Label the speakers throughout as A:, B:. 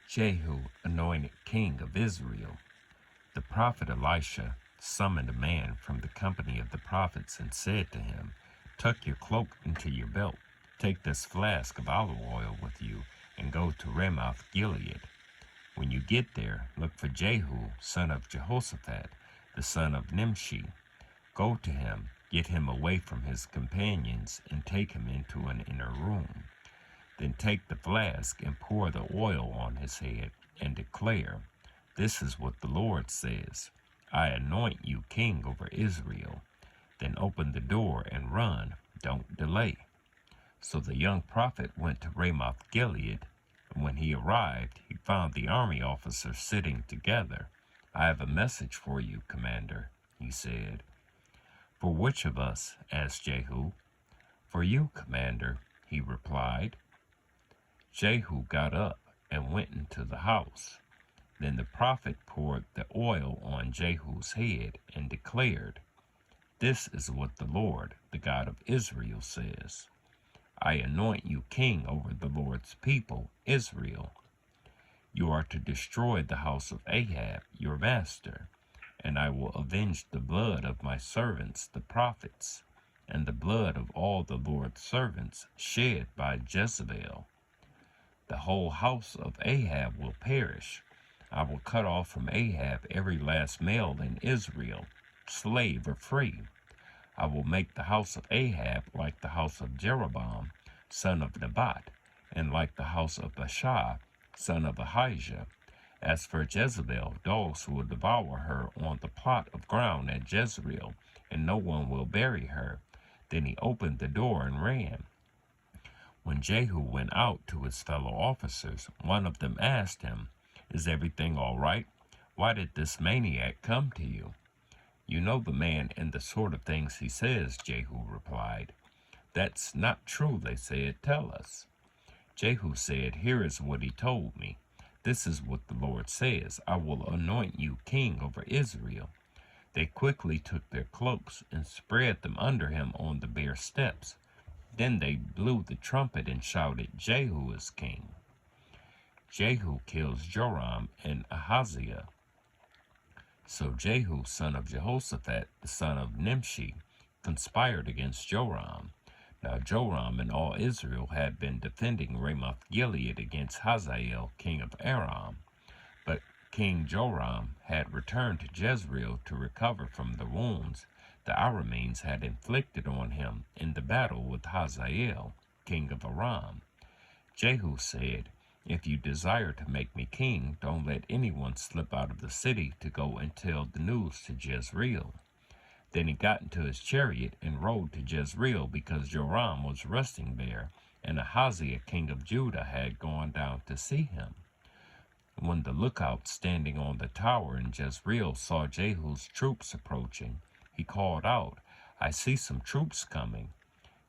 A: Jehu, anointed king of Israel. The prophet Elisha summoned a man from the company of the prophets and said to him, "Tuck your cloak into your belt, take this flask of olive oil with you, and go to Ramoth Gilead. When you get there, look for Jehu, son of Jehoshaphat, the son of Nimshi. Go to him, get him away from his companions, and take him into an inner room. Then take the flask and pour the oil on his head, and declare, 'This is what the Lord says. I anoint you king over Israel.' Then open the door and run. Don't delay." So the young prophet went to Ramoth Gilead. And when he arrived, he found the army officers sitting together. "I have a message for you, commander," he said. "For which of us?" asked Jehu. "For you, commander," he replied. Jehu got up and went into the house. Then the prophet poured the oil on Jehu's head and declared, "This is what the Lord, the God of Israel, says. I anoint you king over the Lord's people, Israel. You are to destroy the house of Ahab, your master, and I will avenge the blood of my servants, the prophets, and the blood of all the Lord's servants shed by Jezebel. The whole house of Ahab will perish. I will cut off from Ahab every last male in Israel, slave or free. I will make the house of Ahab like the house of Jeroboam, son of Nebat, and like the house of Baasha, son of Ahijah. As for Jezebel, dogs will devour her on the plot of ground at Jezreel, and no one will bury her." Then he opened the door and ran. When Jehu went out to his fellow officers, one of them asked him, "Is everything all right? Why did this maniac come to you?" "You know the man and the sort of things he says," Jehu replied. "That's not true," they said. "Tell us." Jehu said, "Here is what he told me. This is what the Lord says. I will anoint you king over Israel." They quickly took their cloaks and spread them under him on the bare steps. Then they blew the trumpet and shouted, "Jehu is king." Jehu kills Joram and Ahaziah. So Jehu, son of Jehoshaphat, the son of Nimshi, conspired against Joram. Now Joram and all Israel had been defending Ramoth Gilead against Hazael, king of Aram. But King Joram had returned to Jezreel to recover from the wounds the Arameans had inflicted on him in the battle with Hazael, king of Aram. Jehu said, "If you desire to make me king, don't let anyone slip out of the city to go and tell the news to Jezreel." Then he got into his chariot and rode to Jezreel because Joram was resting there, and Ahaziah, king of Judah, had gone down to see him. When the lookout standing on the tower in Jezreel saw Jehu's troops approaching, he called out, "I see some troops coming."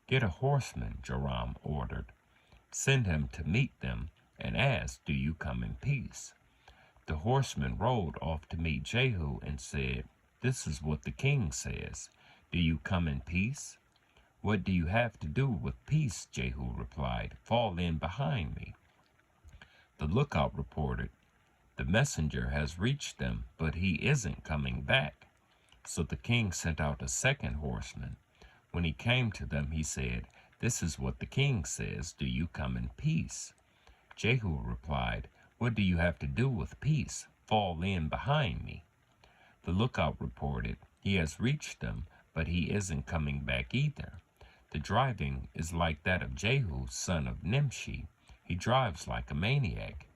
A: "Get a horseman," Joram ordered. "Send him to meet them and ask, 'Do you come in peace?'" The horseman rode off to meet Jehu and said, "This is what the king says. Do you come in peace?" "What do you have to do with peace?" Jehu replied. "Fall in behind me." The lookout reported, "The messenger has reached them, but he isn't coming back." So the king sent out a second horseman. When he came to them, he said, "This is what the king says. Do you come in peace?" Jehu replied, "What do you have to do with peace? Fall in behind me." The lookout reported, "He has reached them, but he isn't coming back either. The driving is like that of Jehu, son of Nimshi. He drives like a maniac."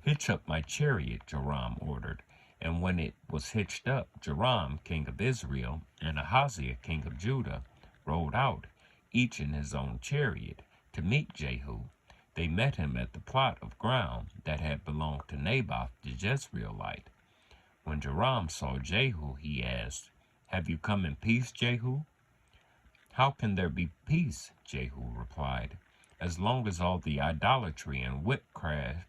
A: "Hitch up my chariot," Joram ordered. And when it was hitched up, Joram, king of Israel, and Ahaziah, king of Judah, rode out, each in his own chariot, to meet Jehu. They met him at the plot of ground that had belonged to Naboth the Jezreelite. When Joram saw Jehu, he asked, "Have you come in peace, Jehu?" "How can there be peace?" Jehu replied, "as long as all the idolatry and witchcraft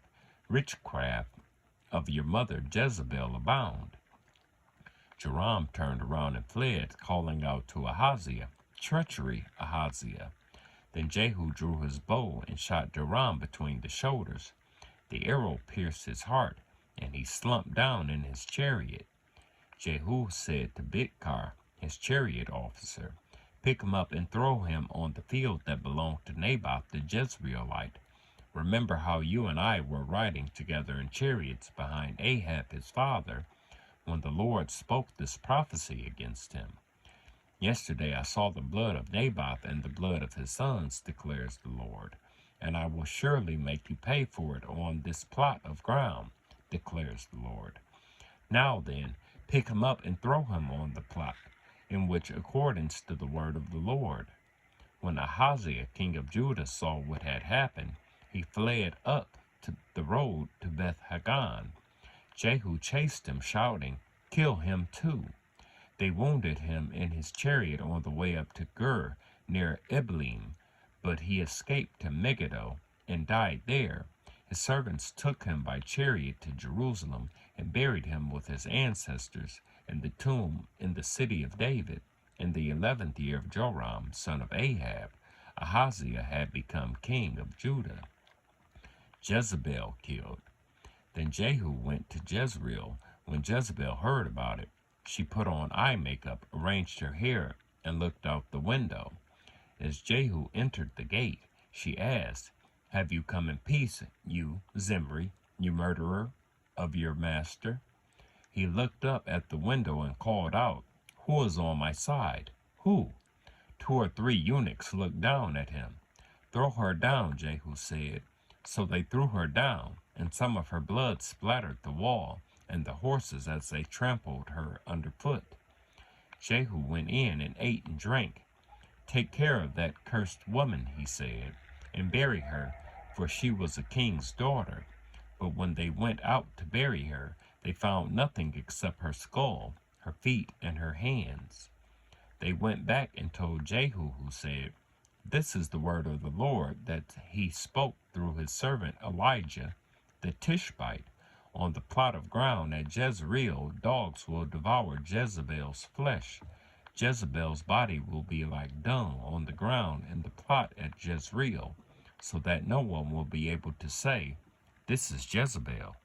A: of your mother Jezebel abound." Joram turned around and fled, calling out to Ahaziah, "Treachery, Ahaziah." Then Jehu drew his bow and shot Joram between the shoulders. The arrow pierced his heart, and he slumped down in his chariot. Jehu said to Bidkar, his chariot officer, "Pick him up and throw him on the field that belonged to Naboth the Jezreelite. Remember how you and I were riding together in chariots behind Ahab his father, when the Lord spoke this prophecy against him. Yesterday I saw the blood of Naboth and the blood of his sons, declares the Lord, and I will surely make you pay for it on this plot of ground, declares the Lord. Now then, pick him up and throw him on the plot, in which accordance to the word of the Lord." When Ahaziah king of Judah saw what had happened, he fled up to the road to Beth-Hagan. Jehu chased him, shouting, "Kill him too." They wounded him in his chariot on the way up to Gur, near Ibleam, but he escaped to Megiddo and died there. His servants took him by chariot to Jerusalem and buried him with his ancestors in the tomb in the city of David. In the 11th year of Joram, son of Ahab, Ahaziah had become king of Judah. Jezebel killed. Then Jehu went to Jezreel. When Jezebel heard about it, she put on eye makeup, arranged her hair, and looked out the window. As Jehu entered the gate, she asked, "Have you come in peace, you, Zimri, you murderer of your master?" He looked up at the window and called out, "Who is on my side? Who?" 2 or 3 eunuchs looked down at him. "Throw her down," Jehu said. So they threw her down, and some of her blood splattered the wall and the horses as they trampled her underfoot. Jehu went in and ate and drank. "Take care of that cursed woman," he said, "and bury her, for she was a king's daughter." But when they went out to bury her, they found nothing except her skull, her feet, and her hands. They went back and told Jehu, who said, "This is the word of the Lord that he spoke through his servant Elijah the Tishbite. On the plot of ground at Jezreel, dogs will devour Jezebel's flesh. Jezebel's body will be like dung on the ground in the plot at Jezreel, so that no one will be able to say, 'This is Jezebel.'"